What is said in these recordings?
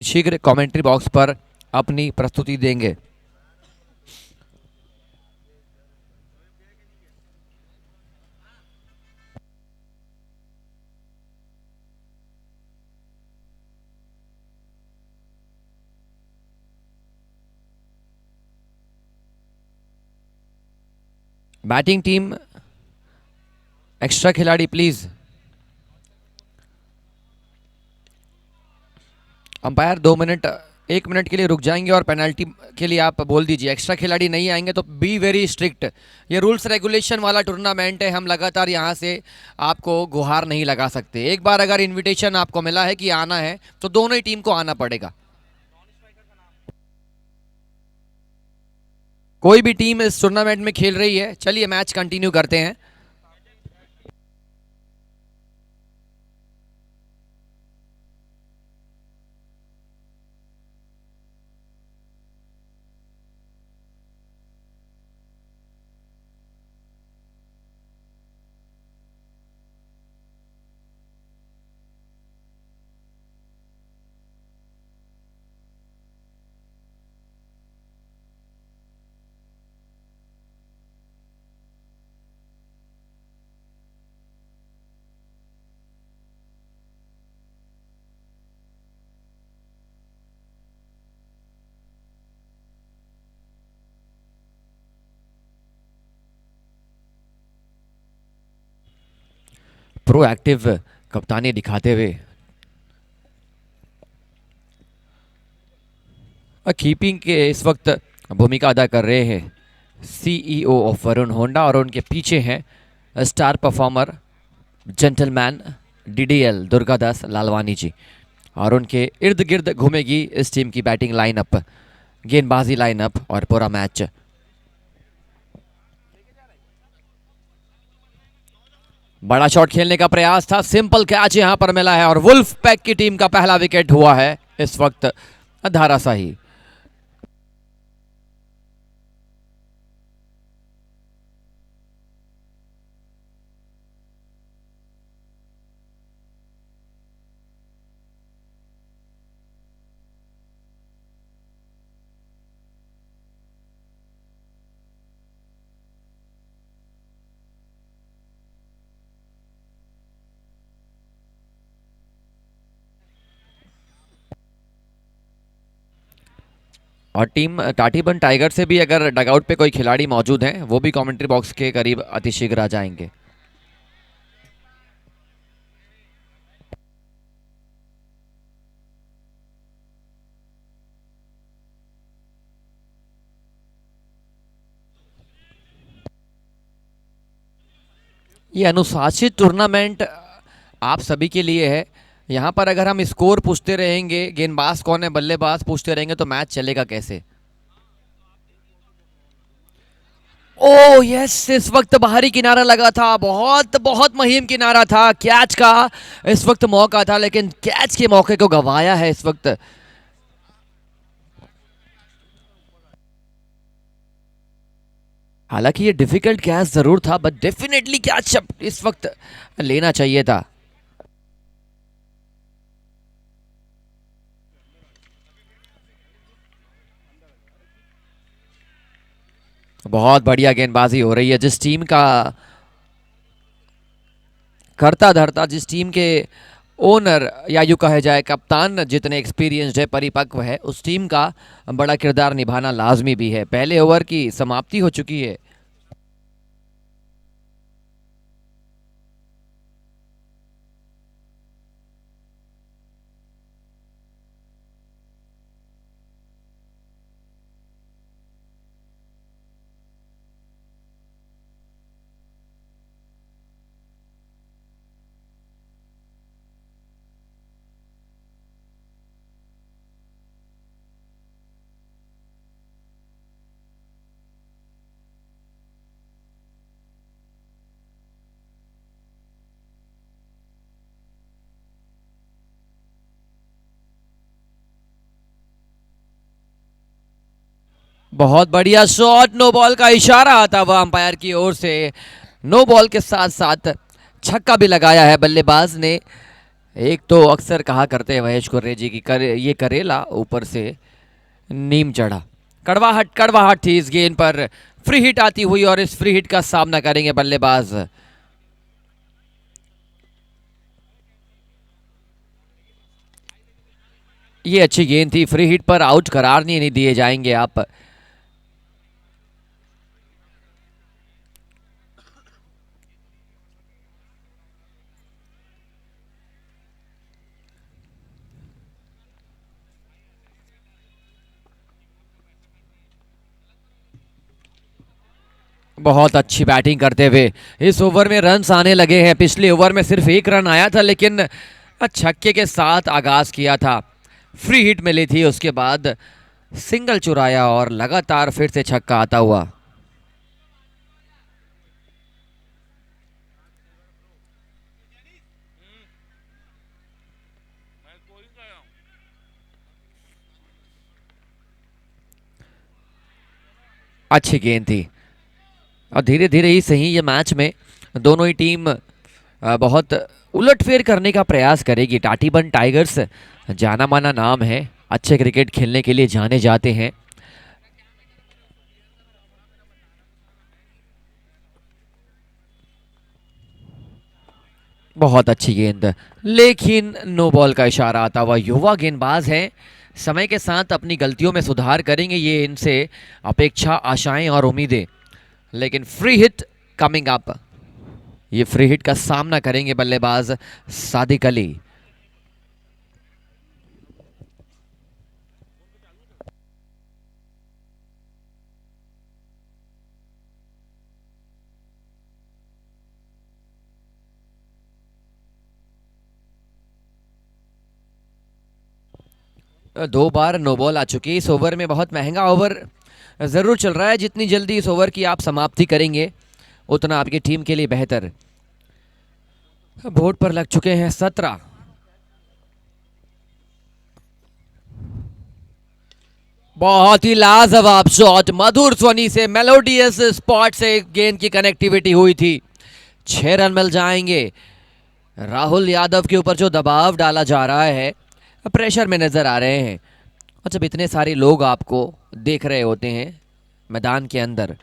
शीघ्र commentary box पर अपनी प्रस्तुति देंगे। बैटिंग टीम, एक्स्ट्रा खिलाड़ी प्लीज। अंपायर 2 मिनट 1 मिनट के लिए रुक जाएंगे और पेनल्टी के लिए आप बोल दीजिए। एक्स्ट्रा खिलाड़ी नहीं आएंगे तो बी वेरी स्ट्रिक्ट। ये रूल्स रेगुलेशन वाला टूर्नामेंट है, हम लगातार यहाँ से आपको गुहार नहीं लगा सकते। एक बार अगर इनविटेशन आपको मिला है कि आना है तो दोनों ही टीम को आना पड़ेगा। कोई भी टीम इस टूर्नामेंट में खेल रही है। चलिए मैच कंटिन्यू करते हैं। प्रोएक्टिव कप्तानी दिखाते हुए कीपिंग के इस वक्त भूमिका अदा कर रहे हैं सीईओ ऑफ वरुण होंडा, और उनके पीछे हैं star performer gentleman DDL Durgadas Lalwani ji, और उनके इर्द गिर्द घूमेगी इस टीम की बैटिंग लाइनअप, गेंदबाजी लाइनअप और पूरा मैच। बड़ा शॉट खेलने का प्रयास था, सिंपल कैच यहां पर मिला है और वुल्फ पैक की टीम का पहला विकेट हुआ है इस वक्त धाराशाही। और टीम टाटीबन टाइगर से भी अगर डगआउट पे कोई खिलाड़ी मौजूद हैं वो भी कमेंट्री बॉक्स के करीब अतिशीघ्र आ जाएंगे। ये अनुशासित टूर्नामेंट आप सभी के लिए है। यहाँ पर अगर हम स्कोर पूछते रहेंगे, गेंदबाज कौन है, बल्लेबाज पूछते रहेंगे तो मैच चलेगा कैसे। ओ यस, इस वक्त बाहरी किनारा लगा था, बहुत बहुत महीम किनारा था, कैच का इस वक्त मौका था, लेकिन कैच के मौके को गंवाया है इस वक्त। हालांकि ये डिफिकल्ट कैच जरूर था, बट डेफिनेटली कैच इस वक्त लेना चाहिए था। बहुत बढ़िया गेंदबाजी हो रही है। जिस टीम का करता धरता, जिस टीम के ओनर या यूँ कहे जाए कप्तान जितने एक्सपीरियंस्ड है, परिपक्व है, उस टीम का बड़ा किरदार निभाना लाजमी भी है। पहले ओवर की समाप्ति हो चुकी है। बहुत बढ़िया शॉट, नो बॉल का इशारा आता हुआ अंपायर की ओर से। नो बॉल के साथ साथ छक्का भी लगाया है बल्लेबाज ने। एक तो अक्सर कहा करते हैं महेश कुर्रे जी की ये करेला ऊपर से नीम चढ़ा। कड़वाहट कड़वाहट थी इस गेंद पर। फ्री हिट आती हुई और इस फ्री हिट का सामना करेंगे बल्लेबाज। ये अच्छी गेंद थी, फ्री हिट पर आउट करार नहीं दिए जाएंगे आप। बहुत अच्छी बैटिंग करते हुए इस ओवर में रन्स आने लगे हैं। पिछले ओवर में सिर्फ एक रन आया था, लेकिन छक्के के साथ आगाज किया था, फ्री हिट मिली थी, उसके बाद सिंगल चुराया और लगातार फिर से छक्का आता हुआ। अच्छी गेंद थी और धीरे धीरे ही सही ये मैच में दोनों ही टीम बहुत उलटफेर करने का प्रयास करेगी। टाटीबन टाइगर्स जाना माना नाम है, अच्छे क्रिकेट खेलने के लिए जाने जाते हैं। बहुत अच्छी गेंद, लेकिन नो बॉल का इशारा आता हुआ। युवा गेंदबाज हैं, समय के साथ अपनी गलतियों में सुधार करेंगे, ये इनसे अपेक्षा, आशाएं और उम्मीदें। लेकिन फ्री हिट कमिंग अप, ये फ्री हिट का सामना करेंगे बल्लेबाज सादिक अली। दो बार नो बॉल आ चुकी है इस ओवर में। बहुत महंगा ओवर ज़रूर चल रहा है, जितनी जल्दी इस ओवर की आप समाप्ति करेंगे उतना आपकी टीम के लिए बेहतर। बोर्ड पर लग चुके हैं 17। बहुत ही लाजवाब शॉट, मधुर ध्वनि से, मेलोडियस स्पॉट से गेंद की कनेक्टिविटी हुई थी। 6 रन मिल जाएंगे। राहुल यादव के ऊपर जो दबाव डाला जा रहा है, प्रेशर में नजर आ रहे हैं। और जब इतने सारे लोग आपको देख रहे होते हैं मैदान के अंदर,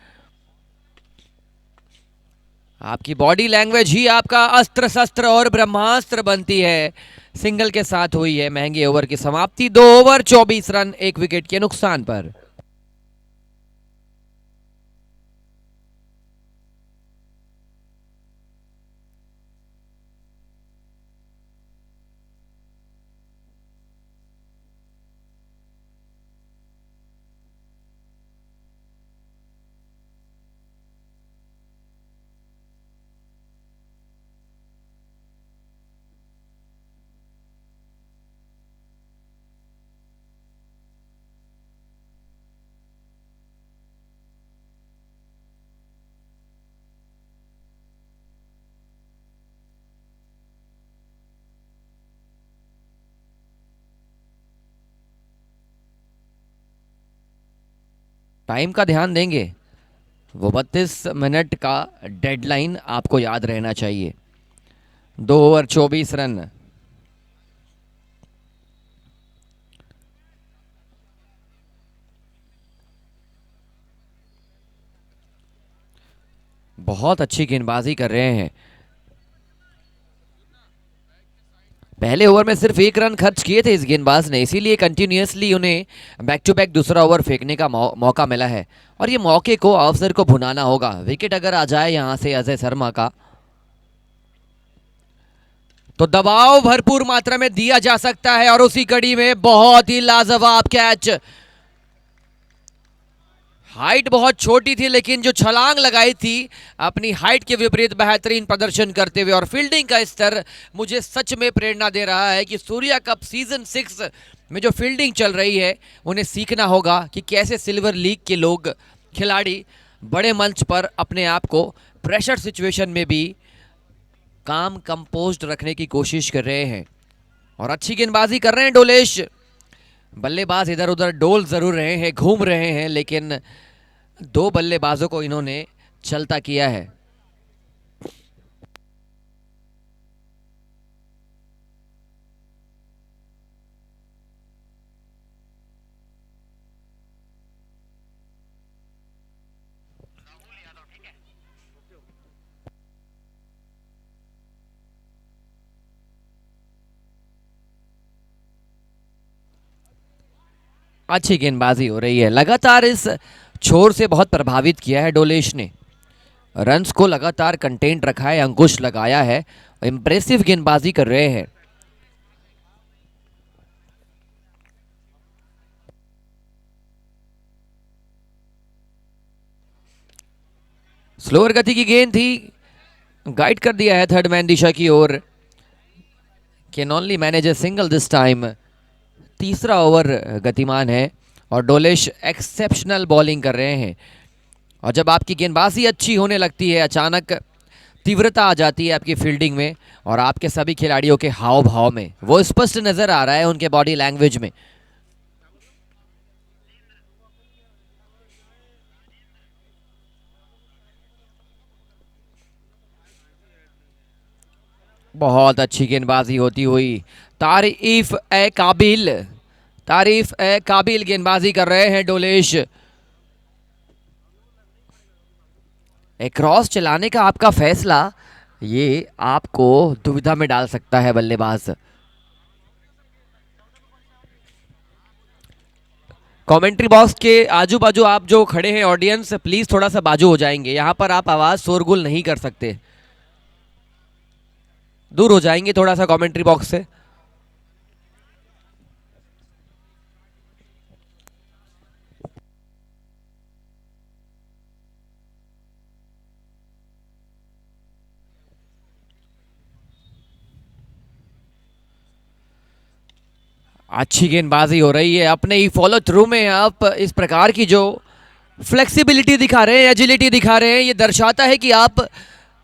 आपकी बॉडी लैंग्वेज ही आपका अस्त्र शस्त्र और ब्रह्मास्त्र बनती है। सिंगल के साथ हुई है महंगे ओवर की समाप्ति। 2 ओवर 24 रन, 1 विकेट के नुकसान पर। टाइम का ध्यान देंगे, वो 32 मिनट का डेडलाइन आपको याद रहना चाहिए। 2 ओवर 24 रन। बहुत अच्छी गेंदबाजी कर रहे हैं। पहले ओवर में सिर्फ 1 रन खर्च किए थे इस गेंदबाज ने, इसीलिए कंटिन्यूसली उन्हें बैक टू बैक दूसरा ओवर फेंकने का मौका मिला है। और ये मौके को, अवसर को भुनाना होगा। विकेट अगर आ जाए यहां से अजय शर्मा का, तो दबाव भरपूर मात्रा में दिया जा सकता है। और उसी कड़ी में बहुत ही लाजवाब कैच। हाइट बहुत छोटी थी, लेकिन जो छलांग लगाई थी अपनी हाइट के विपरीत बेहतरीन प्रदर्शन करते हुए, और फील्डिंग का स्तर मुझे सच में प्रेरणा दे रहा है कि सूर्या कप सीजन 6 में जो फील्डिंग चल रही है, उन्हें सीखना होगा कि कैसे सिल्वर लीग के लोग, खिलाड़ी बड़े मंच पर अपने आप को प्रेशर सिचुएशन में भी काम कंपोज्ड रखने की कोशिश कर रहे हैं। और अच्छी गेंदबाजी कर रहे हैं डोलेश। बल्लेबाज इधर उधर डोल जरूर रहे हैं, घूम रहे हैं, लेकिन 2 बल्लेबाजों को इन्होंने चलता किया है। अच्छी गेंदबाजी हो रही है, लगातार इस छोर से बहुत प्रभावित किया है डोलेश ने, रन्स को लगातार कंटेंट रखा है, अंकुश लगाया है, इंप्रेसिव गेंदबाजी कर रहे हैं। स्लोअर गति की गेंद थी, गाइड कर दिया है थर्ड मैन दिशा की ओर। Can only manage a single this time. तीसरा ओवर गतिमान है और डोलेश एक्सेप्शनल बॉलिंग कर रहे हैं। और जब आपकी गेंदबाजी अच्छी होने लगती है, अचानक तीव्रता आ जाती है आपकी फील्डिंग में और आपके सभी खिलाड़ियों के हाव भाव में, वो स्पष्ट नजर आ रहा है उनके बॉडी लैंग्वेज में। बहुत अच्छी गेंदबाजी होती हुई, तारीफ ए काबिल, तारीफ ए काबिल गेंदबाजी कर रहे हैं डोलेश। एक क्रॉस चलाने का आपका फैसला ये आपको दुविधा में डाल सकता है बल्लेबाज। कमेंट्री बॉक्स के आजू बाजू आप जो खड़े हैं ऑडियंस, प्लीज थोड़ा सा बाजू हो जाएंगे, यहां पर आप आवाज शोरगुल नहीं कर सकते, दूर हो जाएंगे थोड़ा सा कमेंट्री बॉक्स से। अच्छी गेंदबाजी हो रही है, अपने ही फॉलो थ्रू में आप इस प्रकार की जो फ्लेक्सिबिलिटी दिखा रहे हैं, एजिलिटी दिखा रहे हैं, ये दर्शाता है कि आप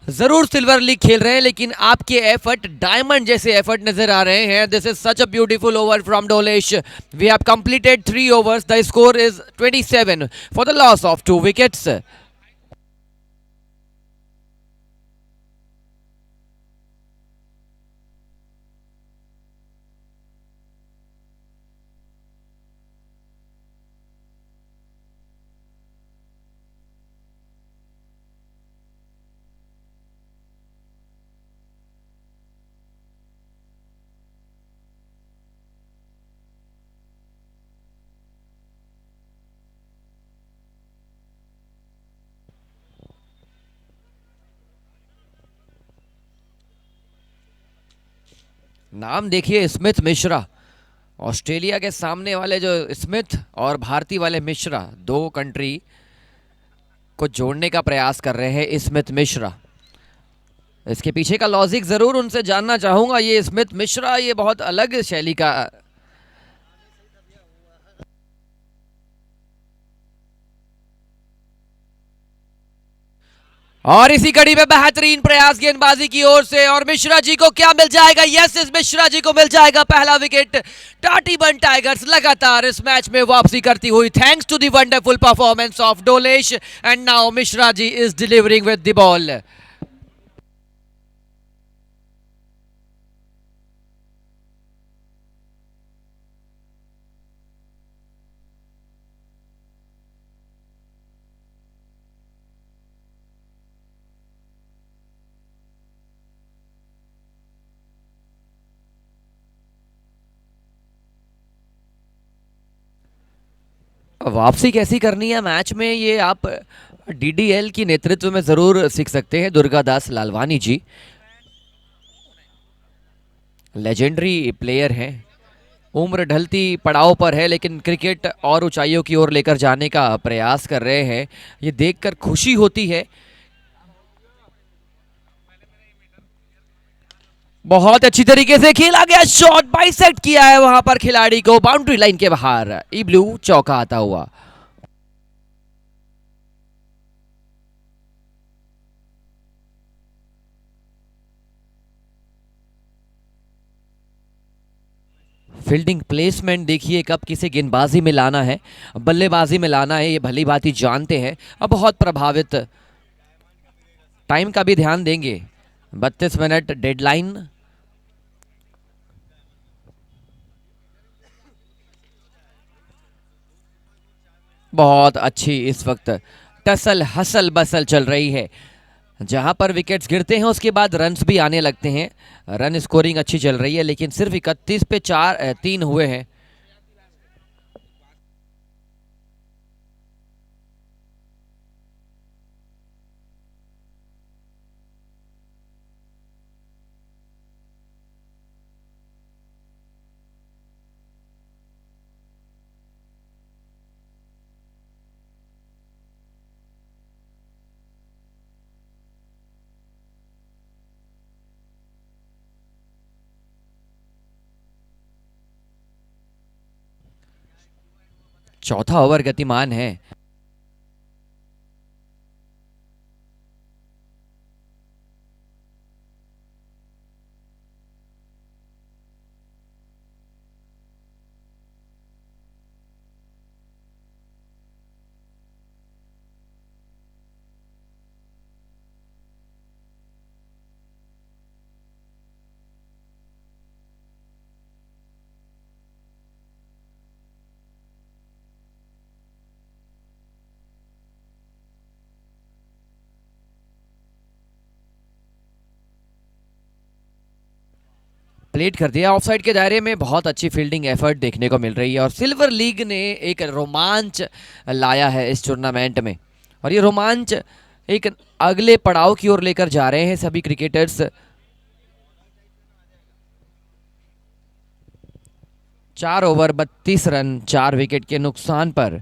जरूर सिल्वर लीग खेल रहे हैं, लेकिन आपके एफर्ट डायमंड जैसे एफर्ट नजर आ रहे हैं। This is such a beautiful over from Dolesh. We have completed 3 overs, the score is 27 for the loss of 2 wickets. नाम देखिए, स्मिथ मिश्रा, ऑस्ट्रेलिया के सामने वाले जो स्मिथ और भारतीय वाले मिश्रा, दो कंट्री को जोड़ने का प्रयास कर रहे हैं स्मिथ मिश्रा। इसके पीछे का लॉजिक जरूर उनसे जानना चाहूंगा। ये स्मिथ मिश्रा ये बहुत अलग शैली का, और इसी कड़ी में बेहतरीन प्रयास गेंदबाजी की ओर से, और मिश्रा जी को क्या मिल जाएगा? यस, इस मिश्रा जी को मिल जाएगा पहला विकेट। टाटीबन टाइगर्स लगातार इस मैच में वापसी करती हुई, thanks to the wonderful performance of Dolesh, and now Mishra ji is delivering with the ball. वापसी कैसी करनी है मैच में, ये आप डीडीएल की नेतृत्व में जरूर सीख सकते हैं। दुर्गादास लालवानी जी लेजेंडरी प्लेयर हैं, उम्र ढलती पड़ाव पर है, लेकिन क्रिकेट और ऊंचाइयों की ओर लेकर जाने का प्रयास कर रहे हैं। ये देखकर खुशी होती है। बहुत अच्छी तरीके से खेला गया शॉट, बाइसेक्ट किया है वहां पर खिलाड़ी को, बाउंड्री लाइन के बाहर इब्लू चौका आता हुआ। फील्डिंग प्लेसमेंट देखिए, कब किसे गेंदबाजी में लाना है, बल्लेबाजी में लाना है, ये भली भांति जानते हैं। अब बहुत प्रभावित, टाइम का भी ध्यान देंगे, 32 मिनट डेडलाइन। बहुत अच्छी इस वक्त टसल हसल बसल चल रही है, जहां पर विकेट्स गिरते हैं उसके बाद रन्स भी आने लगते हैं। रन स्कोरिंग अच्छी चल रही है, लेकिन सिर्फ 31 पे 3 हुए हैं। चौथा ओवर गतिमान है। प्लेट कर दिया ऑफसाइड के दायरे में। बहुत अच्छी फील्डिंग एफर्ट देखने को मिल रही है और सिल्वर लीग ने एक रोमांच लाया है इस टूर्नामेंट में, और ये रोमांच एक अगले पड़ाव की ओर लेकर जा रहे हैं सभी क्रिकेटर्स। 4 ओवर 32 रन 4 विकेट के नुकसान पर।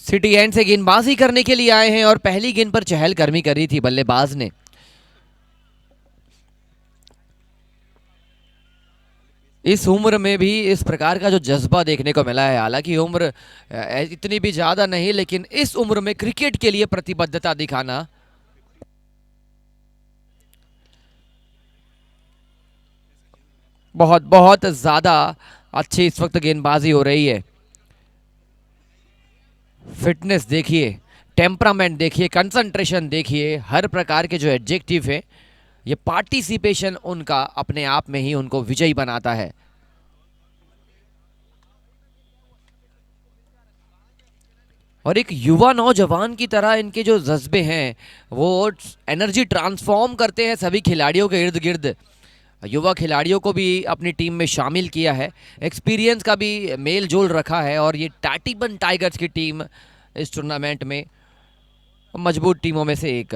सिटी एंड से गेंदबाजी करने के लिए आए हैं और पहली गेंद पर चहलकदमी करी थी बल्लेबाज ने। इस उम्र में भी इस प्रकार का जो जज्बा देखने को मिला है, हालांकि उम्र इतनी भी ज्यादा नहीं, लेकिन इस उम्र में क्रिकेट के लिए प्रतिबद्धता दिखाना। बहुत बहुत ज्यादा अच्छी इस वक्त गेंदबाजी हो रही है। फिटनेस देखिए, टेम्परामेंट देखिए, कंसंट्रेशन देखिए, हर प्रकार के जो एडजेक्टिव है, ये पार्टिसिपेशन उनका अपने आप में ही उनको विजयी बनाता है। और एक युवा नौजवान की तरह इनके जो जज्बे हैं वो एनर्जी ट्रांसफॉर्म करते हैं सभी खिलाड़ियों के इर्द गिर्द। युवा खिलाड़ियों को भी अपनी टीम में शामिल किया है, एक्सपीरियंस का भी मेल जोल रखा है, और ये टाटीबन टाइगर्स की टीम इस टूर्नामेंट में मजबूत टीमों में से एक।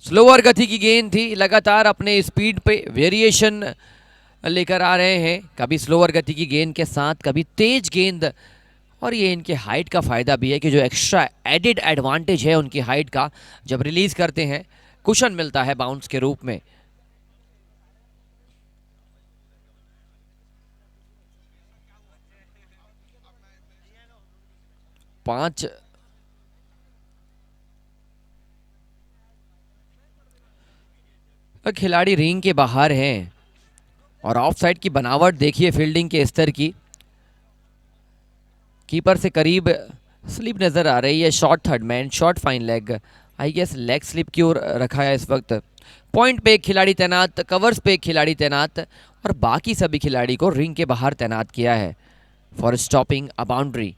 स्लोअर गति की गेंद थी, लगातार अपने स्पीड पे वेरिएशन लेकर आ रहे हैं, कभी स्लोअर गति की गेंद के साथ कभी तेज गेंद। और ये इनके हाइट का फ़ायदा भी है कि जो एक्स्ट्रा एडिड एडवांटेज है उनकी हाइट का, जब रिलीज करते हैं कुशन मिलता है बाउंस के रूप में। पांच खिलाड़ी रिंग के बाहर हैं और ऑफ साइड की बनावट देखिए फील्डिंग के स्तर की। कीपर से करीब स्लिप नजर आ रही है। Short third man, short fine leg, I guess leg slip की ओर रखा है इस वक्त। पॉइंट पे एक खिलाड़ी तैनात, कवर्स पे एक खिलाड़ी तैनात, और बाकी सभी खिलाड़ी को रिंग के बाहर तैनात किया है for stopping a boundary.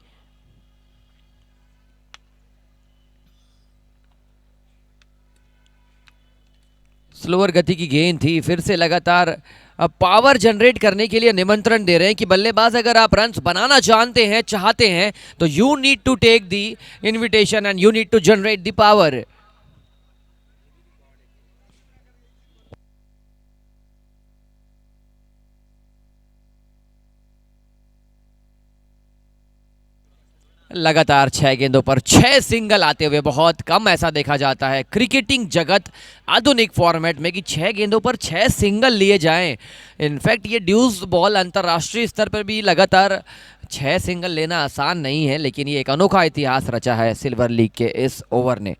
Slower गति की गेंद थी, फिर से लगातार अब पावर जनरेट करने के लिए निमंत्रण दे रहे हैं कि बल्लेबाज अगर आप रन्स बनाना जानते हैं, चाहते हैं, तो you need to take the invitation and you need to generate the power. लगातार 6 गेंदों पर 6 सिंगल आते हुए बहुत कम ऐसा देखा जाता है क्रिकेटिंग जगत आधुनिक फॉर्मेट में कि 6 गेंदों पर 6 सिंगल लिए जाएं। इनफैक्ट ये ड्यूस बॉल अंतर्राष्ट्रीय स्तर पर भी लगातार 6 सिंगल लेना आसान नहीं है, लेकिन ये एक अनोखा इतिहास रचा है सिल्वर लीग के इस ओवर ने।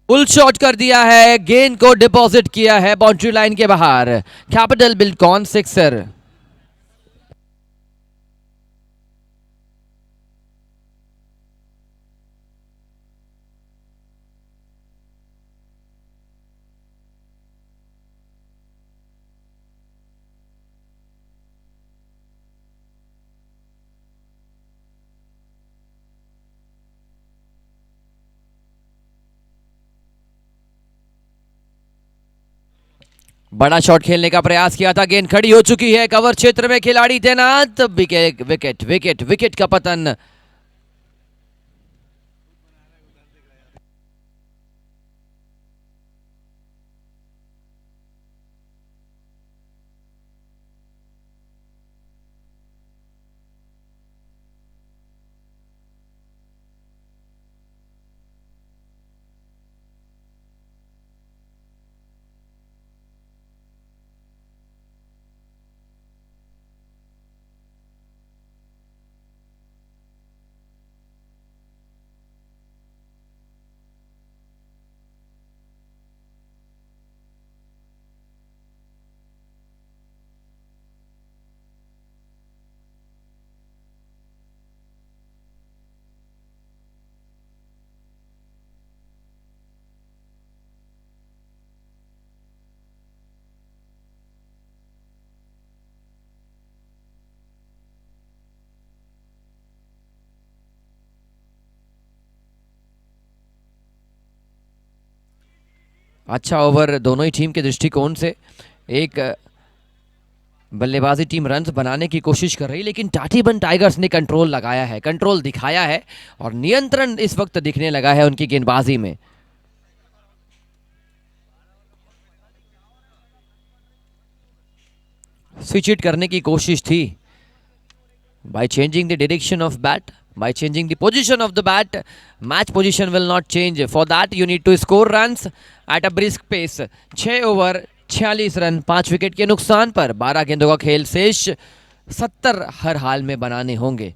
फुल शॉट कर दिया है, गेंद को डिपॉजिट किया है बाउंड्री लाइन के बाहर। Capital Buildcon sixer. बड़ा शॉट खेलने का प्रयास किया था, गेंद खड़ी हो चुकी है, कवर क्षेत्र में खिलाड़ी तैनात, विकेट विकेट विकेट विकेट का पतन। अच्छा ओवर दोनों ही टीम के दृष्टिकोण से। एक बल्लेबाजी टीम रन बनाने की कोशिश कर रही, लेकिन टाटीबन टाइगर्स ने कंट्रोल लगाया है, कंट्रोल दिखाया है और नियंत्रण इस वक्त दिखने लगा है उनकी गेंदबाजी में। स्विच इट करने की कोशिश थी, by changing the direction of bat, by changing the position of the bat, match position will not change. For that you need to score runs at a brisk pace. 6 over 46 run 5 wicket के नुकसान पर 12 गेंदों का खेल शेष, 70 हर हाल में बनाने होंगे।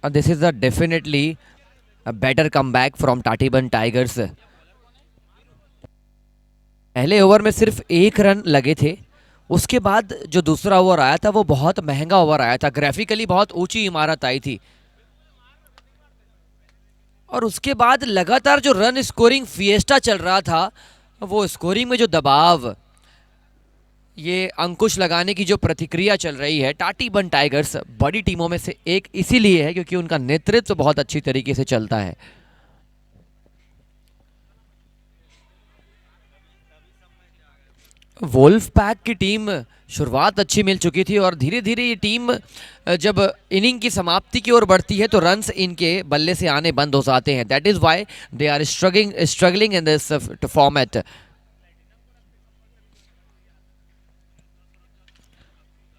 This is a definitely a better comeback from Tatiban Tigers. पहले ओवर में सिर्फ एक रन लगे थे, उसके बाद जो दूसरा ओवर आया था वो बहुत महंगा ओवर आया था, ग्राफिकली बहुत ऊंची इमारत आई थी और उसके बाद लगातार जो रन स्कोरिंग फिएस्टा चल रहा था, वो स्कोरिंग में जो दबाव, ये अंकुश लगाने की जो प्रतिक्रिया चल रही है, टाटीबन टाइगर्स बड़ी टीमों में से एक इसीलिए है क्योंकि उनका नेतृत्व बहुत अच्छी तरीके से चलता है। वोल्फ पैक की टीम शुरुआत अच्छी मिल चुकी थी और धीरे धीरे ये टीम जब इनिंग की समाप्ति की ओर बढ़ती है तो रन्स इनके बल्ले से आने बंद हो जाते हैं। That is why they are struggling in this format.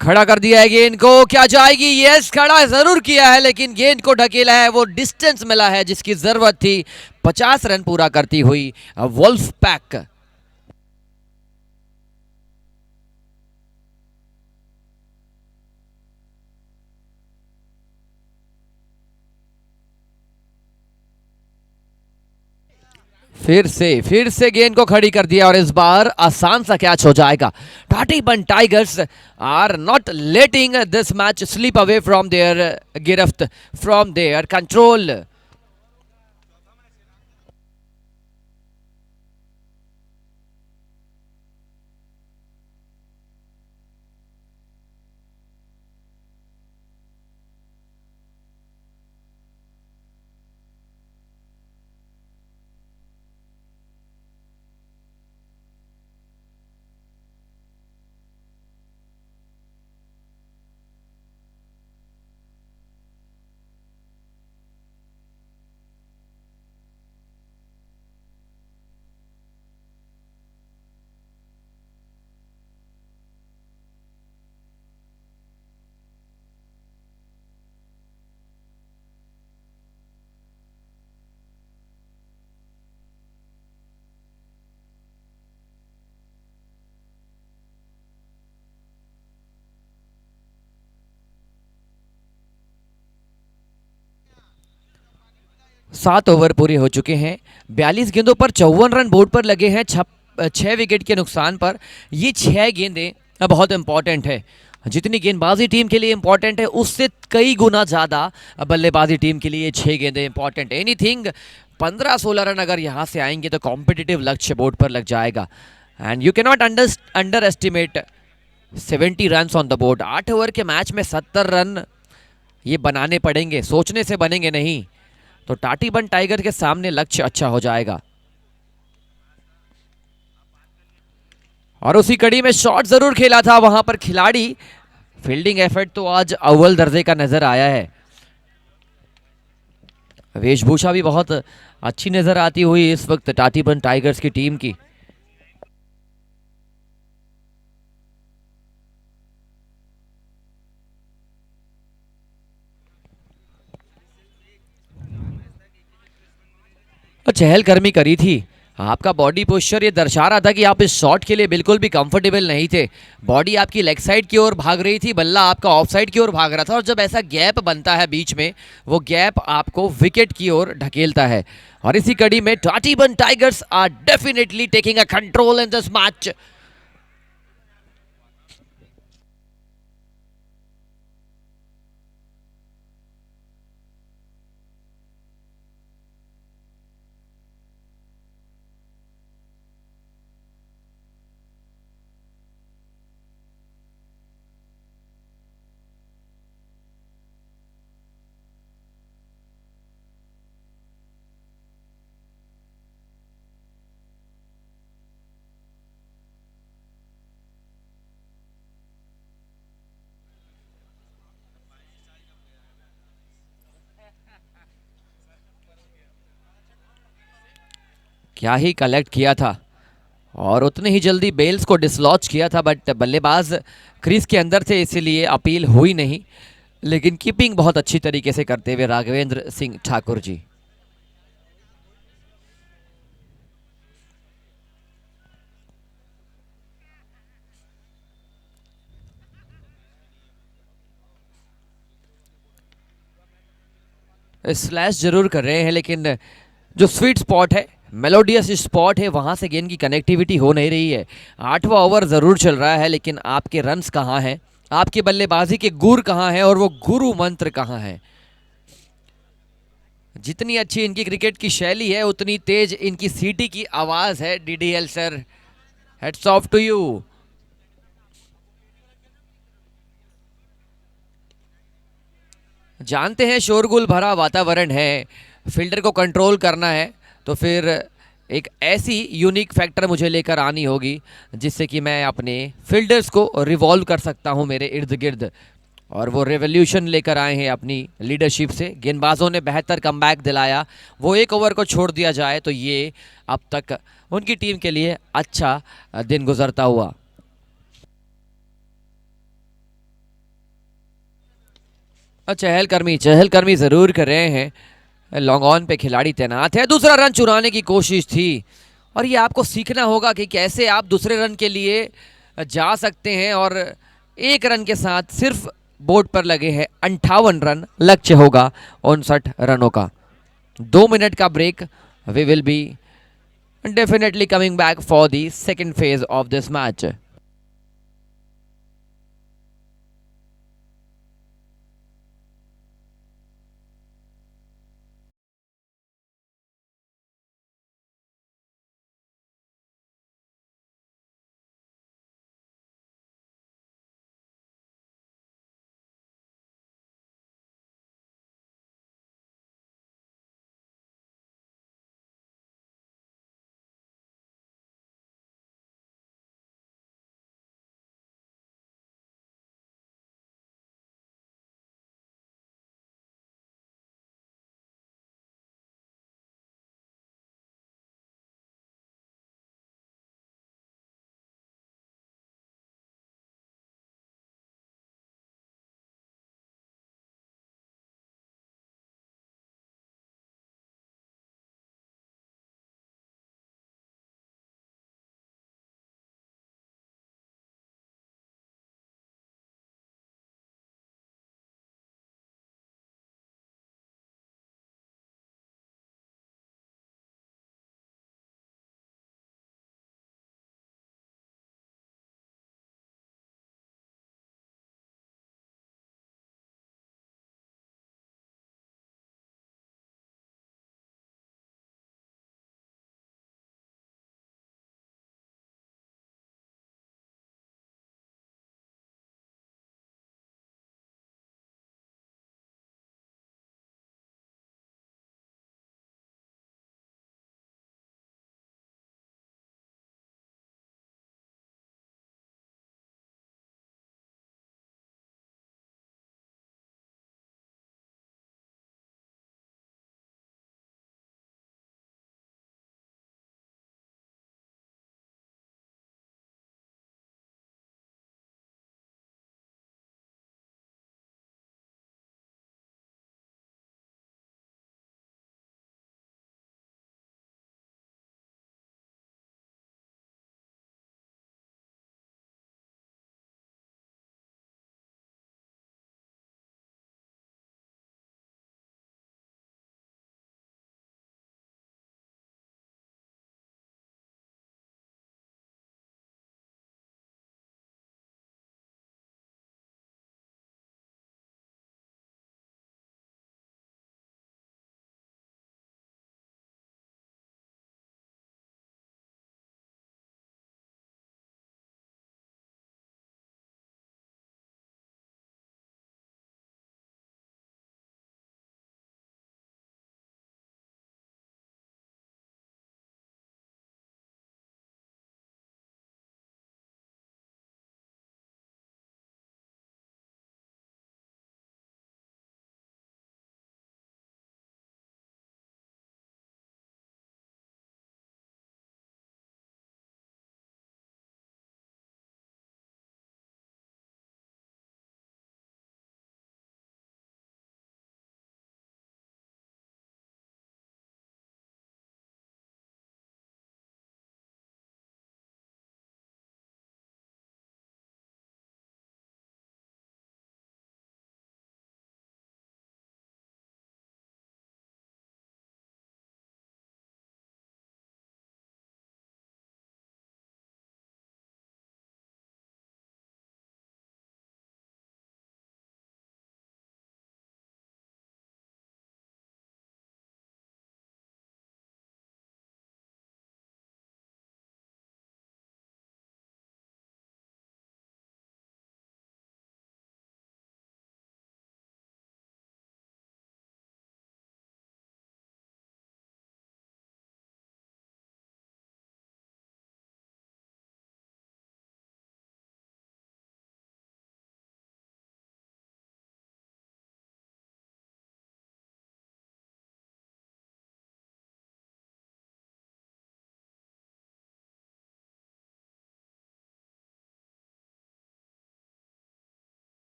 खड़ा कर दिया है गेंद को, क्या जाएगी? यस, खड़ा जरूर किया है लेकिन गेंद को ढकेला है, वो डिस्टेंस मिला है जिसकी जरूरत थी 50 रन पूरा करती हुई वोल्फ पैक। फिर से गेंद को खड़ी कर दिया और इस बार आसान सा कैच हो जाएगा। Tatiban Tigers are not letting this match slip away from their गिरफ्त, फ्रॉम देयर कंट्रोल। 7 ओवर पूरे हो चुके हैं। 42 गेंदों पर 54 रन बोर्ड पर लगे हैं, 6 विकेट के नुकसान पर। ये 6 गेंदें बहुत इंपॉर्टेंट है। जितनी गेंदबाजी टीम के लिए इंपॉर्टेंट है, उससे कई गुना ज़्यादा बल्लेबाजी टीम के लिए ये 6 गेंदें इंपॉर्टेंट है। एनीथिंग 15-16 रन अगर यहाँ से आएंगे तो कॉम्पिटिटिव लक्ष्य बोर्ड पर लग जाएगा। And you cannot under estimate 70 run on the board. 8 over के मैच में 70 रन ये बनाने पड़ेंगे, सोचने से बनेंगे नहीं। तो टाटीबन टाइगर के सामने लक्ष्य अच्छा हो जाएगा। और उसी कड़ी में शॉट जरूर खेला था वहां पर खिलाड़ी। फील्डिंग एफर्ट तो आज अव्वल दर्जे का नजर आया है। वेशभूषा भी बहुत अच्छी नजर आती हुई इस वक्त टाटीबन टाइगर्स की टीम की। चहलकदमी करी थी। आपका बॉडी पोस्चर ये दर्शा रहा था कि आप इस शॉट के लिए बिल्कुल भी कंफर्टेबल नहीं थे। बॉडी आपकी लेग साइड की ओर भाग रही थी, बल्ला आपका ऑफ साइड की ओर भाग रहा था, और जब ऐसा गैप बनता है बीच में, वो गैप आपको विकेट की ओर ढकेलता है। और इसी कड़ी में Tatiban Tigers are definitely taking a control in this match. क्या ही कलेक्ट किया था, और उतने ही जल्दी बेल्स को डिसलॉन्च किया था, बट बल्लेबाज क्रीज के अंदर थे इसीलिए अपील हुई नहीं। लेकिन कीपिंग बहुत अच्छी तरीके से करते हुए राघवेंद्र सिंह ठाकुर जी। स्लैश जरूर कर रहे हैं, लेकिन जो स्वीट स्पॉट है, मेलोडियस स्पॉट है, वहां से गेंद की कनेक्टिविटी हो नहीं रही है। 8वां ओवर जरूर चल रहा है, लेकिन आपके रन्स कहाँ हैं, आपकी बल्लेबाजी के गुर कहाँ हैं, और वो गुरु मंत्र कहाँ है। जितनी अच्छी इनकी क्रिकेट की शैली है, उतनी तेज इनकी सीटी की आवाज है। DDL sir, heads off to you. जानते हैं शोरगुल भरा वातावरण है, फील्डर को कंट्रोल करना है, तो फिर एक ऐसी यूनिक फैक्टर मुझे लेकर आनी होगी जिससे कि मैं अपने फील्डर्स को रिवॉल्व कर सकता हूं मेरे इर्द गिर्द। और वो रेवोल्यूशन लेकर आए हैं अपनी लीडरशिप से। गेंदबाजों ने बेहतर कमबैक दिलाया। वो एक ओवर को छोड़ दिया जाए तो ये अब तक उनकी टीम के लिए अच्छा दिन गुजरता हुआ। चहलकदमी चहलकदमी जरूर कर रहे हैं। लॉन्ग ऑन पे खिलाड़ी तैनात है। दूसरा रन चुराने की कोशिश थी, और ये आपको सीखना होगा कि कैसे आप दूसरे रन के लिए जा सकते हैं। और एक रन के साथ सिर्फ बोर्ड पर लगे हैं 58 रन। लक्ष्य होगा 59 रनों का। 2 मिनट का break. We will be definitely coming back for the second phase of this match.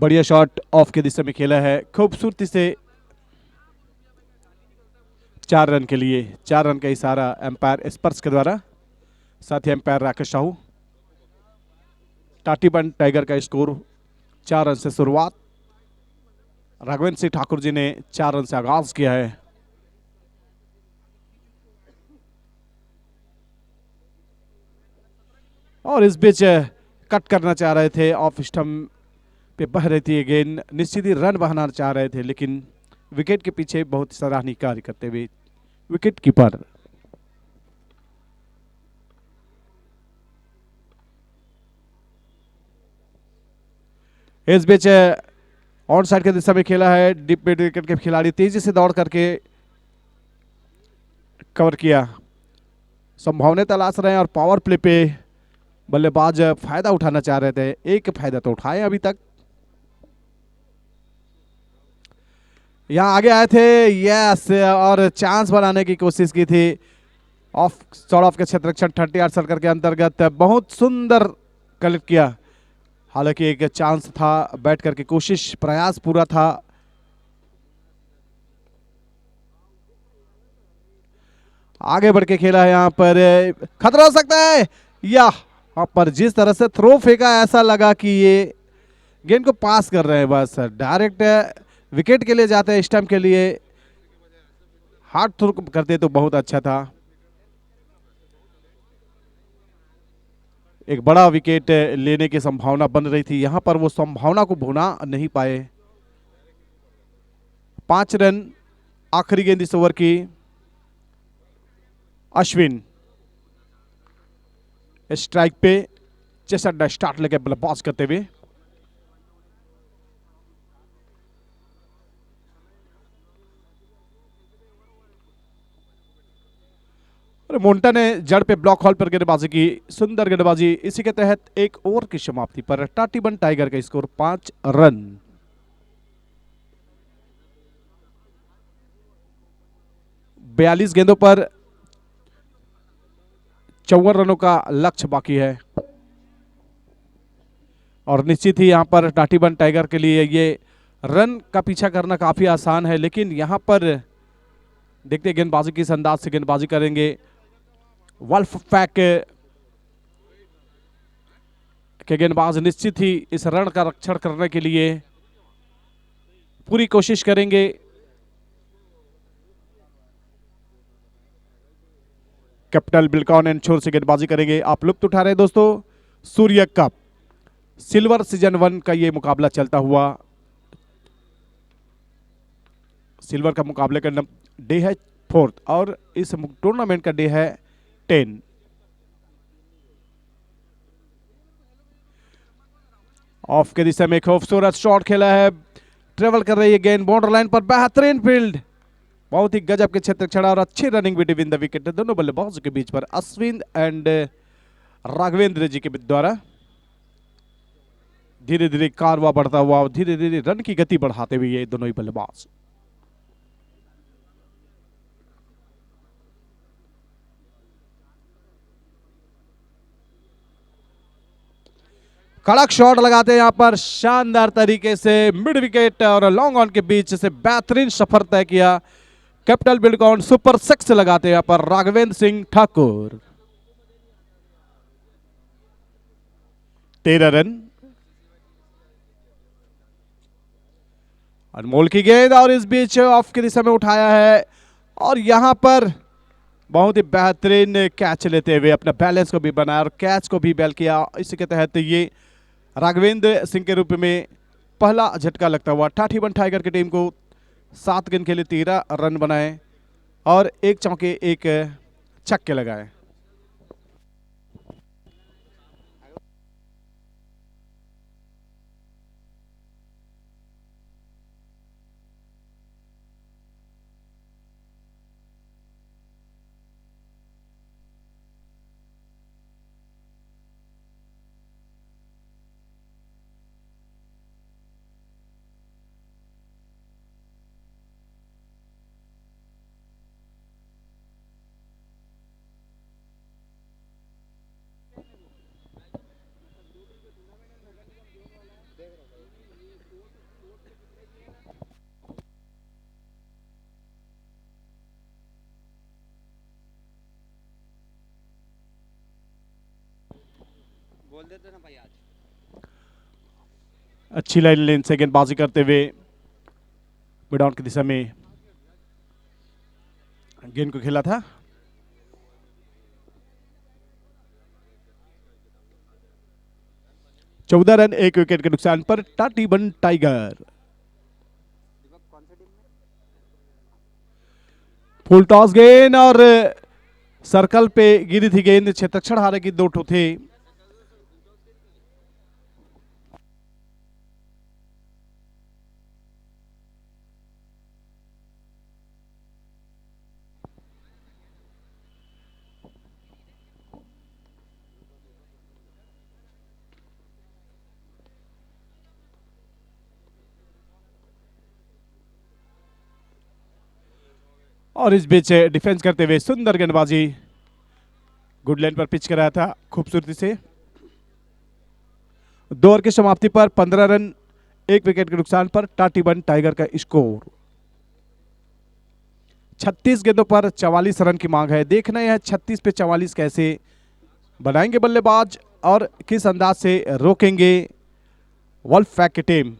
बढ़िया शॉट ऑफ के दिशा में खेला है खूबसूरती से। 4 रन के लिए 4 रन का इशारा एम्पायर स्पर्श के द्वारा, साथ ही एम्पायर राकेश साहू। टाटीबन टाइगर का स्कोर 4 रन से शुरुआत। राघवेंद्र सिंह ठाकुर जी ने 4 रन से आगाज किया है। और इस बीच कट करना चाह रहे थे, ऑफ स्टंप पे बह रही थी गेंद, निश्चित ही रन बहाना चाह रहे थे, लेकिन विकेट के पीछे बहुत सराहनीय कार्य करते हुए विकेट कीपर। इस बीच ऑन साइड के दिशा में खेला है, डीप मिड विकेट के खिलाड़ी तेजी से दौड़ करके कवर किया। संभावना तलाश रहे हैं और पावर प्ले पे बल्लेबाज फायदा उठाना चाह रहे थे, एक फायदा तो उठाए अभी तक। यहां आगे आए थे, यस, और चांस बनाने की कोशिश की थी। ऑफ शॉर्ट ऑफ के क्षेत्ररक्षण 38 सर्कल के अंतर्गत बहुत सुंदर कलेक्ट किया। हालांकि एक चांस था, बैठ करके कोशिश प्रयास पूरा था। आगे बढ़ के खेला है, यहां पर खतरा हो सकता है। यहां पर जिस तरह से थ्रो फेंका, ऐसा लगा कि ये गेंद को पास कर रहे हैं, बस डायरेक्ट विकेट के लिए जाते हैं। स्टंप के लिए हार्ड थ्रो करते तो बहुत अच्छा था। एक बड़ा विकेट लेने की संभावना बन रही थी, यहां पर वो संभावना को भुना नहीं पाए। 5 रन आखिरी गेंद इस ओवर की। अश्विन स्ट्राइक पे, चेस अड्डा स्टार्ट लेके बल्लेबाज करते हुए। मोन्टा ने जड़ पे ब्लॉक हॉल पर गेंदबाजी की, सुंदर गेंदबाजी। इसी के तहत एक ओवर की समाप्ति पर टाटीबन टाइगर का स्कोर 5 रन। बयालीस गेंदों पर 54 रनों का लक्ष्य बाकी है, और निश्चित ही यहां पर टाटीबन टाइगर के लिए ये रन का पीछा करना काफी आसान है, लेकिन यहां पर देखते गेंदबाजी किस अंदाज से गेंदबाजी करेंगे। वल्फ पैक के गेंदबाज निश्चित ही इस रण का रक्षण करने के लिए पूरी कोशिश करेंगे। कैपिटल बिल्कॉन एंड छोर से गेंदबाजी करेंगे। आप लुत्फ उठा रहे हैं दोस्तों, सूर्य कप सिल्वर सीजन 1 का ये मुकाबला चलता हुआ। सिल्वर का मुकाबले का डे है 4th, और इस टूर्नामेंट का डे है 10। ऑफ के दिशा में खूबसूरत शॉट खेला है, ट्रेवल कर रही है गेंद बाउंड्री लाइन पर, बेहतरीन फील्ड, बहुत ही गजब के क्षेत्र छड़ा और अच्छी रनिंग बिटवीन द विकेट दोनों बल्लेबाजों के बीच पर, अश्विन एंड राघवेंद्र जी के द्वारा। धीरे धीरे कारवा बढ़ता हुआ, धीरे धीरे रन की गति बढ़ाते हुए ये दोनों ही बल्लेबाज। कड़क शॉट लगाते हैं यहां पर शानदार तरीके से, मिड विकेट और लॉन्ग ऑन के बीच से बेहतरीन सफर तय किया। कैपिटल बिल्डकॉन सुपर 6 लगाते हैं यहां पर राघवेंद्र सिंह ठाकुर। 13 रन। अनमोल की गेंद, और इस बीच ऑफ की दिशा में उठाया है, और यहां पर बहुत ही बेहतरीन कैच लेते हुए अपना बैलेंस को भी बनाया और कैच को भी बैल किया। इसी के तहत ये राघवेंद्र सिंह के रूप में पहला झटका लगता हुआ टाटीबन टाइगर की टीम को 7 गेंद खेले 13 रन बनाए और एक चौके एक छक्के लगाए। अच्छी लाइन लेन से गेंदबाजी करते हुए मिड ऑन की दिशा में गेंद को खेला था। चौदह रन 1 विकेट के नुकसान पर टाटीबन टाइगर। फुल टॉस गेंद और सर्कल पे गिरी थी गेंद, क्षेत्रक्षण हारे की 2 ठो थे। और इस बीच डिफेंस करते हुए सुंदर गेंदबाजी, गुड लाइन पर पिच कराया था खूबसूरती से। 2 ओवर की समाप्ति पर 15 रन 1 विकेट के नुकसान पर टाटीबन टाइगर का स्कोर। 36 गेंदों पर 44 रन की मांग है। देखना यह 36 पे 44 कैसे बनाएंगे बल्लेबाज और किस अंदाज से रोकेंगे वोल्फपैक की टीम।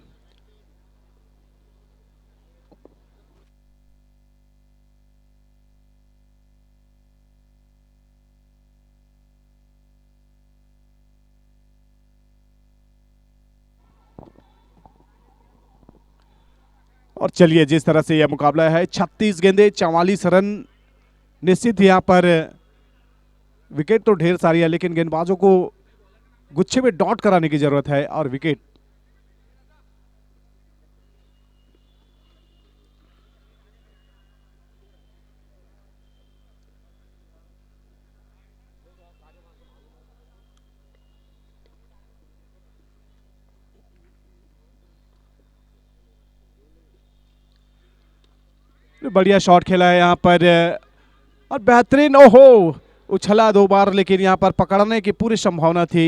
और चलिए, जिस तरह से यह मुकाबला है, 36 गेंदे 44 रन, निश्चित यहां पर विकेट तो ढेर सारी है लेकिन गेंदबाजों को गुच्छे में डॉट कराने की जरूरत है और विकेट। बढ़िया शॉट खेला है यहां पर और बेहतरीन, ओहो, उछला 2 बार लेकिन यहां पर पकड़ने की पूरी संभावना थी।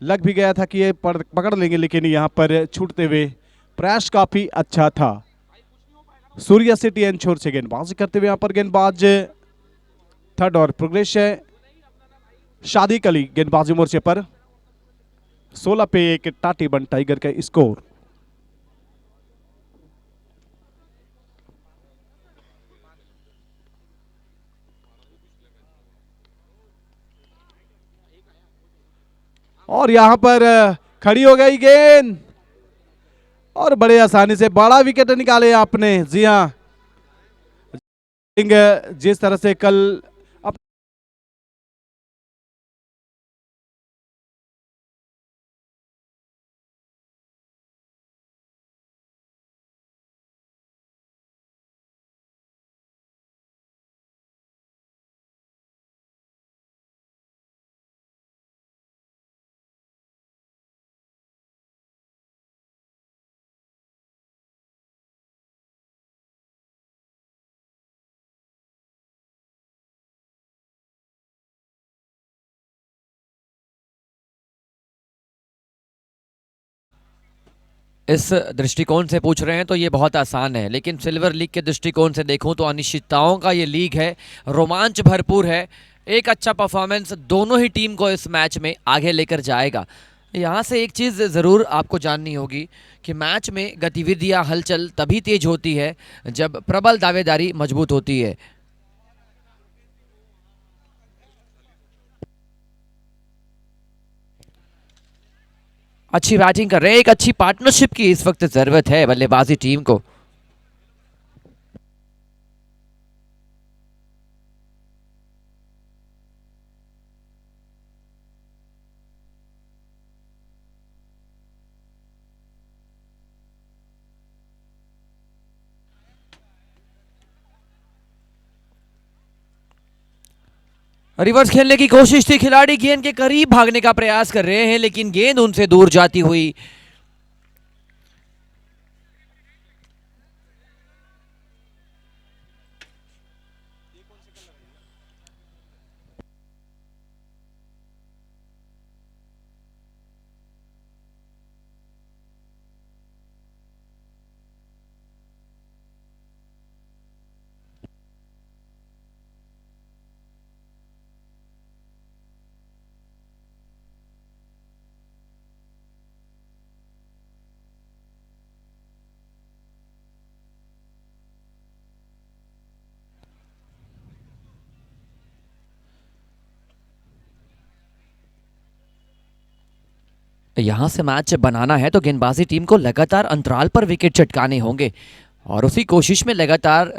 लग भी गया था कि ये पकड़ लेंगे लेकिन यहां पर छूटते हुए प्रयास काफी अच्छा था। सूर्या सिटी एंड छोर से गेंदबाजी करते हुए यहां पर गेंदबाज थर्ड और प्रोग्रेस है शादी कली गेंदबाजी मोर्चे पर। 16 पे 1 टाटीबन टाइगर का स्कोर। और यहां पर खड़ी हो गई गेंद और बड़े आसानी से बड़ा विकेट निकाले आपने। जी हां, जिस तरह से कल इस दृष्टिकोण से पूछ रहे हैं तो ये बहुत आसान है, लेकिन सिल्वर लीग के दृष्टिकोण से देखूं तो अनिश्चितताओं का ये लीग है, रोमांच भरपूर है। एक अच्छा परफॉर्मेंस दोनों ही टीम को इस मैच में आगे लेकर जाएगा। यहाँ से एक चीज़ ज़रूर आपको जाननी होगी कि मैच में गतिविधियाँ, हलचल तभी तेज होती है जब प्रबल दावेदारी मजबूत होती है। अच्छी बैटिंग कर रहे हैं, एक अच्छी पार्टनरशिप की इस वक्त ज़रूरत है बल्लेबाजी टीम को। रिवर्स खेलने की कोशिश थी, खिलाड़ी गेंद के करीब भागने का प्रयास कर रहे हैं लेकिन गेंद उनसे दूर जाती हुई। यहाँ से मैच बनाना है तो गेंदबाजी टीम को लगातार अंतराल पर विकेट चटकाने होंगे और उसी कोशिश में लगातार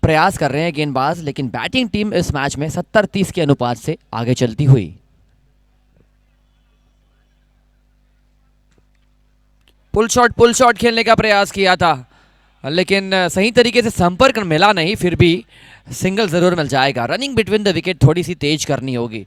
प्रयास कर रहे हैं गेंदबाज, लेकिन बैटिंग टीम इस मैच में 70-30 के अनुपात से आगे चलती हुई। पुल शॉट खेलने का प्रयास किया था, लेकिन सही तरीके से संपर्क मिला नहीं, फिर भी सिंगल जरूर मिल जाएगा। रनिंग बिटवीन द विकेट थोड़ी सी तेज करनी होगी।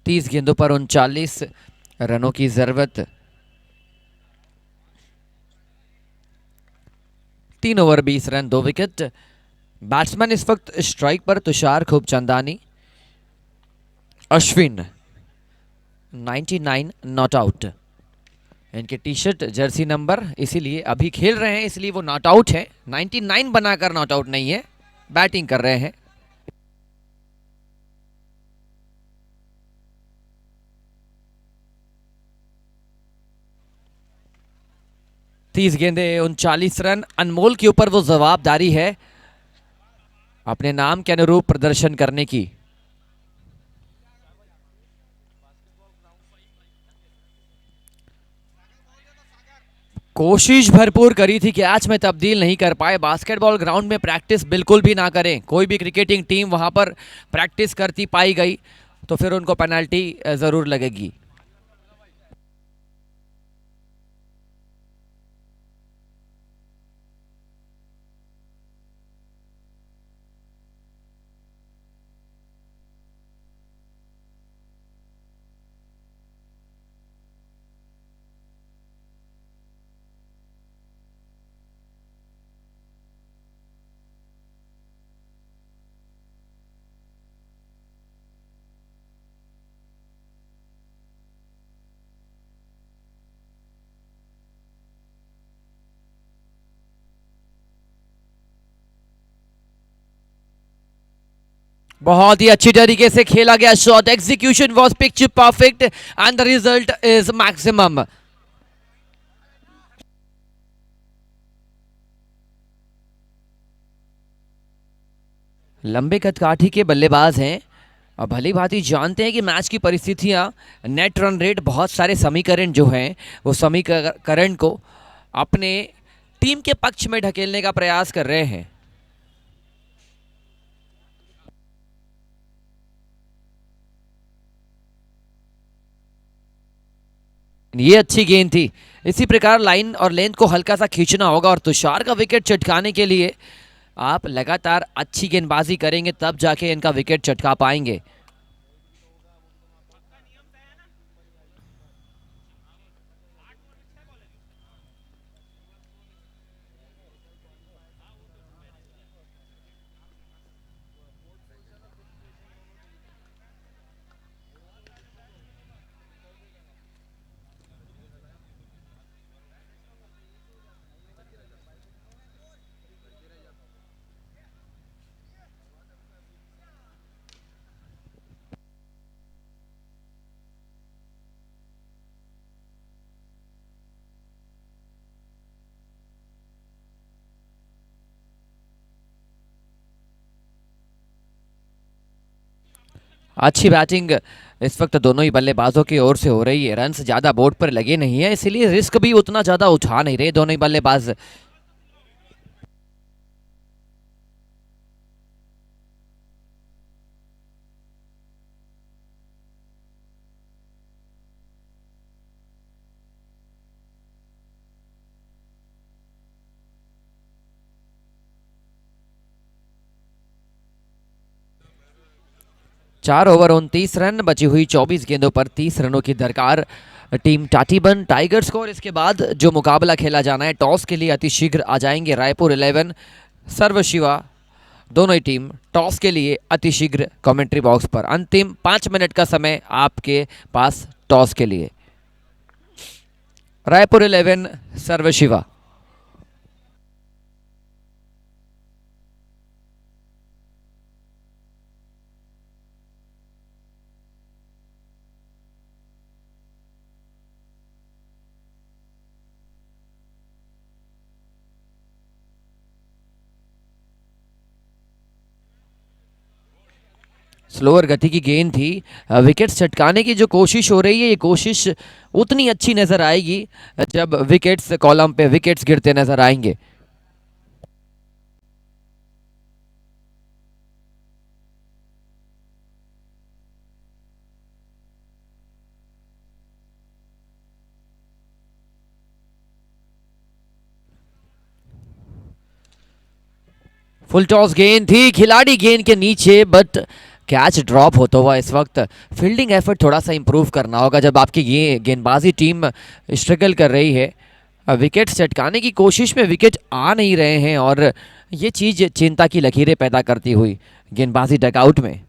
तीस गेंदों पर 39 रनों की जरूरत। 3 ओवर 20 रन 2 विकेट। बैट्समैन इस वक्त स्ट्राइक पर तुषार खूबचंदानी। Ashwin 99 not out. इनके टी शर्ट जर्सी नंबर इसीलिए अभी खेल रहे हैं, इसलिए वो नॉट आउट है। 99 बनाकर नॉट आउट नहीं है, बैटिंग कर रहे हैं। तीस गेंदे 39 रन। अनमोल के ऊपर वो जवाबदारी है अपने नाम के अनुरूप प्रदर्शन करने की। कोशिश भरपूर करी थी, कैच में तब्दील नहीं कर पाए। बास्केटबॉल ग्राउंड में प्रैक्टिस बिल्कुल भी ना करें। कोई भी क्रिकेटिंग टीम वहां पर प्रैक्टिस करती पाई गई तो फिर उनको पेनल्टी जरूर लगेगी। बहुत ही अच्छी तरीके से खेला गया shot. Execution was picture perfect and the result is maximum. लंबे कदकाठी के बल्लेबाज हैं और भली भांति जानते हैं कि मैच की परिस्थितियां, नेट रन रेट, बहुत सारे समीकरण जो हैं वो समीकरण को अपने टीम के पक्ष में ढकेलने का प्रयास कर रहे हैं। ये अच्छी गेंद थी। इसी प्रकार लाइन और लेंथ को हल्का सा खींचना होगा और तुषार का विकेट चटकाने के लिए आप लगातार अच्छी गेंदबाजी करेंगे तब जाके इनका विकेट चटका पाएंगे। अच्छी बैटिंग इस वक्त दोनों ही बल्लेबाजों की ओर से हो रही है। रन्स ज्यादा बोर्ड पर लगे नहीं है, इसलिए रिस्क भी उतना ज्यादा उठा नहीं रहे दोनों ही बल्लेबाज। चार ओवर 29 रन, बची हुई 24 गेंदों पर 30 रनों की दरकार टीम टाटीबन टाइगर्स को। और इसके बाद जो मुकाबला खेला जाना है, टॉस के लिए अतिशीघ्र आ जाएंगे रायपुर 11 सर्व शिवा। दोनों ही टीम टॉस के लिए अतिशीघ्र कमेंट्री बॉक्स पर। अंतिम 5 मिनट का समय आपके पास टॉस के लिए। रायपुर 11 सर्व शिवा। स्लोअर गति की गेंद थी, विकेट चटकाने की जो कोशिश हो रही है ये कोशिश उतनी अच्छी नजर आएगी जब विकेट्स कॉलम पे विकेट्स गिरते नजर आएंगे। फुल टॉस गेंद थी, खिलाड़ी गेंद के नीचे, बट कैच ड्रॉप होता हुआ इस वक्त। फील्डिंग एफर्ट थोड़ा सा इंप्रूव करना होगा जब आपकी ये गेंदबाजी टीम स्ट्रगल कर रही है। विकेट चटकाने की कोशिश में विकेट आ नहीं रहे हैं और ये चीज़ चिंता की लकीरें पैदा करती हुई गेंदबाजी डगआउट में।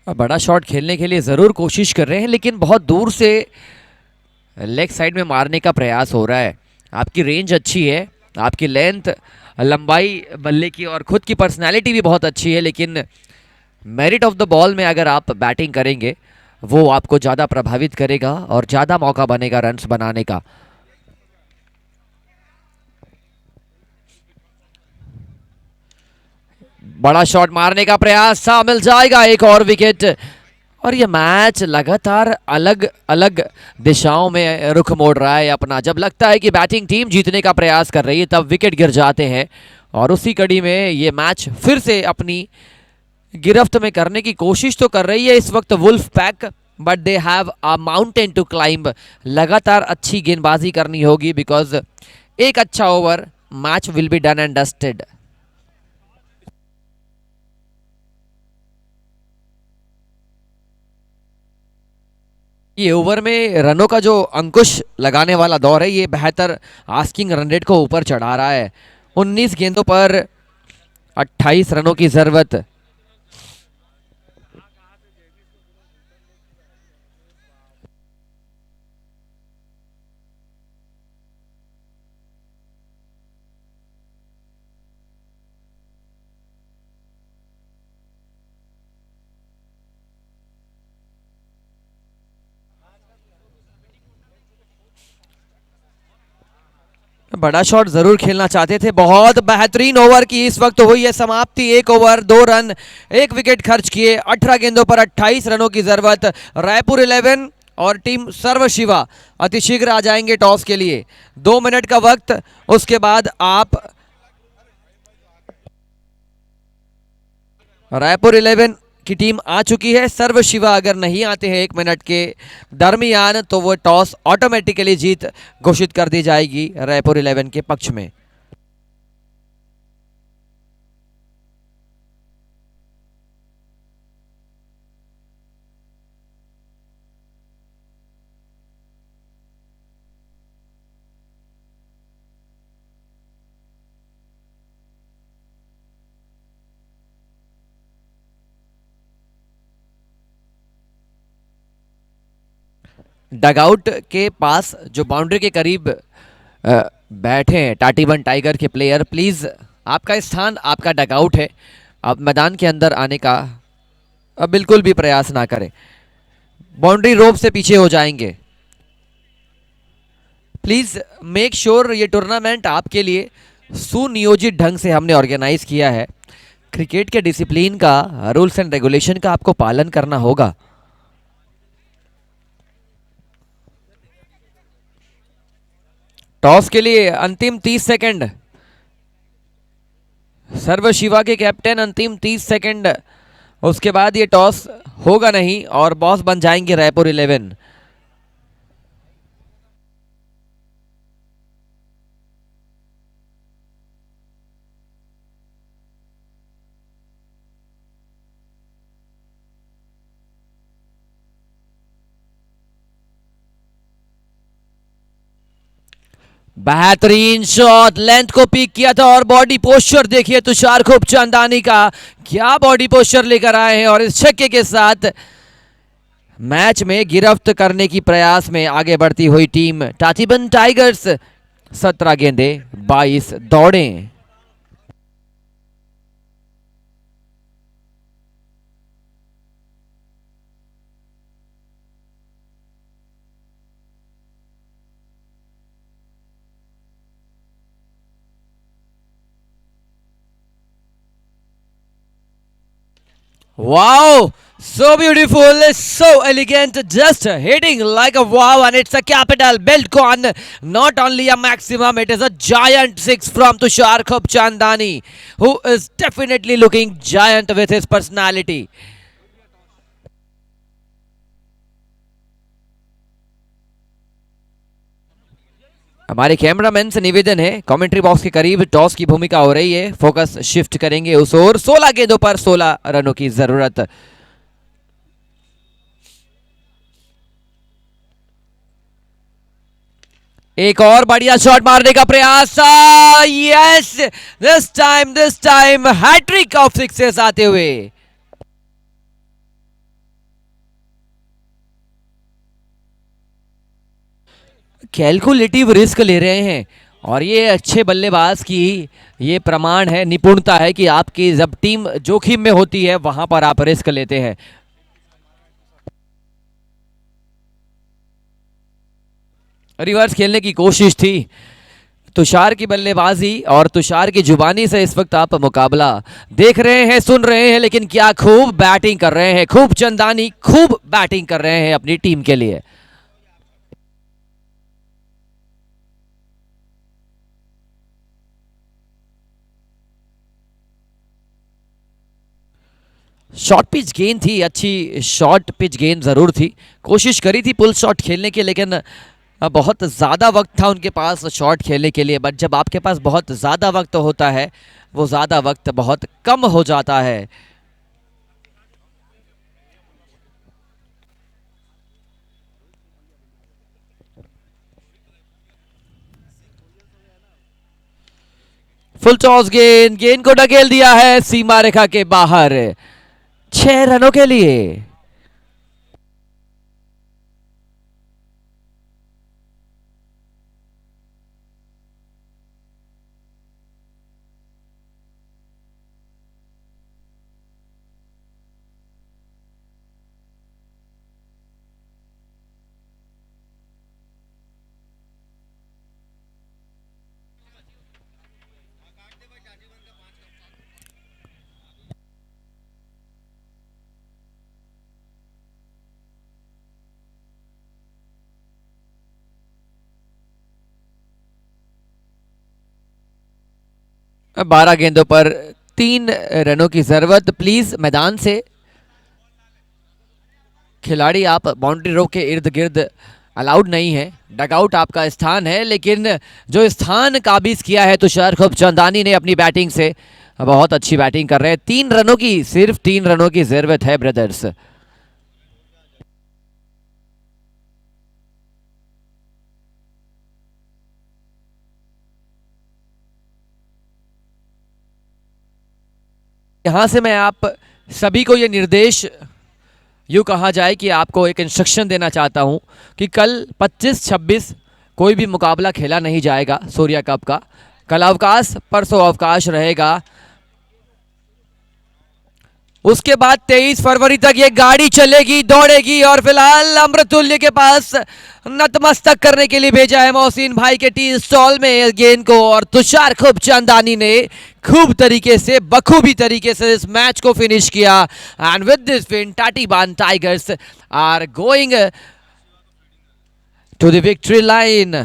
बड़ा शॉट खेलने के लिए ज़रूर कोशिश कर रहे हैं लेकिन बहुत दूर से लेग साइड में मारने का प्रयास हो रहा है। आपकी रेंज अच्छी है, आपकी लेंथ लंबाई बल्ले की और खुद की पर्सनैलिटी भी बहुत अच्छी है, लेकिन मेरिट ऑफ द बॉल में अगर आप बैटिंग करेंगे वो आपको ज़्यादा प्रभावित करेगा और ज़्यादा मौका बनेगा रन्स बनाने का। बड़ा शॉट मारने का प्रयास था, मिल जाएगा एक और विकेट। और ये मैच लगातार अलग अलग दिशाओं में रुख मोड़ रहा है अपना। जब लगता है कि बैटिंग टीम जीतने का प्रयास कर रही है तब विकेट गिर जाते हैं और उसी कड़ी में ये मैच फिर से अपनी गिरफ्त में करने की कोशिश तो कर रही है इस वक्त wolf pack, but they have a mountain to climb. लगातार अच्छी गेंदबाजी करनी होगी बिकॉज एक अच्छा over match will be done and dusted. ये ओवर में रनों का जो अंकुश लगाने वाला दौर है ये बेहतर आस्किंग रन रेट को ऊपर चढ़ा रहा है। 19 गेंदों पर 28 रनों की जरूरत। बड़ा शॉट जरूर खेलना चाहते थे। बहुत बेहतरीन ओवर की इस वक्त हुई है समाप्ति। 1 ओवर 2 रन 1 विकेट खर्च किए, 18 गेंदों पर 28 रनों की जरूरत। रायपुर 11 और टीम सर्व शिवा अतिशीघ्र आ जाएंगे टॉस के लिए। 2 मिनट का वक्त, उसके बाद आप रायपुर 11 की टीम आ चुकी है। सर्व शिवा अगर नहीं आते हैं 1 मिनट के दरमियान तो वो टॉस ऑटोमेटिकली जीत घोषित कर दी जाएगी रायपुर 11 के पक्ष में। डगआउट के पास जो बाउंड्री के करीब बैठे हैं टाटीबन टाइगर के प्लेयर, प्लीज आपका स्थान आपका डगआउट है, आप मैदान के अंदर आने का बिल्कुल भी प्रयास ना करें। बाउंड्री रोप से पीछे हो जाएंगे। प्लीज मेक श्योर ये टूर्नामेंट आपके लिए सुनियोजित ढंग से हमने ऑर्गेनाइज किया है। क्रिकेट के डिसिप्लिन का, रूल्स एंड रेगुलेशन का आपको पालन करना होगा। टॉस के लिए अंतिम 30 सेकंड। सर्व शिवा के कैप्टन, अंतिम 30 सेकंड, उसके बाद ये टॉस होगा नहीं और बॉस बन जाएंगे रायपुर 11। बेहतरीन शॉट, लेंथ को पीक किया था और बॉडी पोस्चर देखिए तुषार खूबचंदानी का, क्या बॉडी पोस्चर लेकर आए हैं। और इस छक्के के साथ मैच में गिरफ्त करने की प्रयास में आगे बढ़ती हुई टीम टाटीबन टाइगर्स 17 गेंदे 22 दौड़ें। Wow, so beautiful, so elegant, just hitting like a wow, and it's a capital built on. Not only a maximum, it is a giant six from Tushar Khubchandani, who is definitely looking giant with his personality. हमारे cameraman से निवेदन है, commentary box के करीब toss की भूमिका हो रही है, फोकस शिफ्ट करेंगे उस ओर। 16 गेंदों पर 16 रनों की जरूरत। एक और बढ़िया शॉट मारने का प्रयास, yes, this time hattrick of sixes आते हुए। कैलकुलेटिव रिस्क ले रहे हैं और ये अच्छे बल्लेबाज की ये प्रमाण है, निपुणता है कि आपकी जब टीम जोखिम में होती है वहां पर आप रिस्क लेते हैं। रिवर्स खेलने की कोशिश थी तुषार की बल्लेबाजी और तुषार की जुबानी से इस वक्त आप मुकाबला देख रहे हैं, सुन रहे हैं, लेकिन क्या खूब बैटिंग कर रहे हैं खूबचंदानी, खूब बैटिंग कर रहे हैं अपनी टीम के लिए। शॉर्ट पिच गेंद थी, अच्छी शॉर्ट पिच गेंद जरूर थी, कोशिश करी थी पुल शॉट खेलने की, लेकिन बहुत ज़्यादा वक्त था उनके पास शॉट खेलने के लिए। बट जब आपके पास बहुत ज़्यादा वक्त होता है, वो ज़्यादा वक्त बहुत कम हो जाता है। फुल टॉस गेंद, गेंद को ढकेल दिया है सीमा रेखा के बाहर, 6 रनों के लिए। अब 12 गेंदों पर 3 रनों की जरूरत। प्लीज मैदान से खिलाड़ी आप बाउंड्री रो के इर्द गिर्द अलाउड नहीं है, डगआउट आपका स्थान है, लेकिन जो स्थान काबिज किया है तुषार खूबचंदानी ने अपनी बैटिंग से, बहुत अच्छी बैटिंग कर रहे हैं। 3 रनों की, सिर्फ 3 रनों की जरूरत है ब्रदर्स। यहां से मैं आप सभी को यह निर्देश, यूँ कहा जाए कि आपको एक इंस्ट्रक्शन देना चाहता हूं कि कल 25-26 कोई भी मुकाबला खेला नहीं जाएगा सूर्या कप का। कल अवकाश, परसों अवकाश रहेगा। उसके बाद 23 फरवरी तक ये गाड़ी चलेगी, दौड़ेगी, और फिलहाल अमृतुल्य के पास नतमस्तक करने के लिए भेजा है मोहसिन भाई के टी स्टॉल में गेंद को, और तुषार खूबचंदानी ने खूब तरीके से, बखूबी तरीके से इस मैच को फिनिश किया। And with this win Tatiban Tigers are going to the victory line.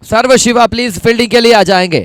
Sarva Shiva please fielding के लिए आ जाएंगे।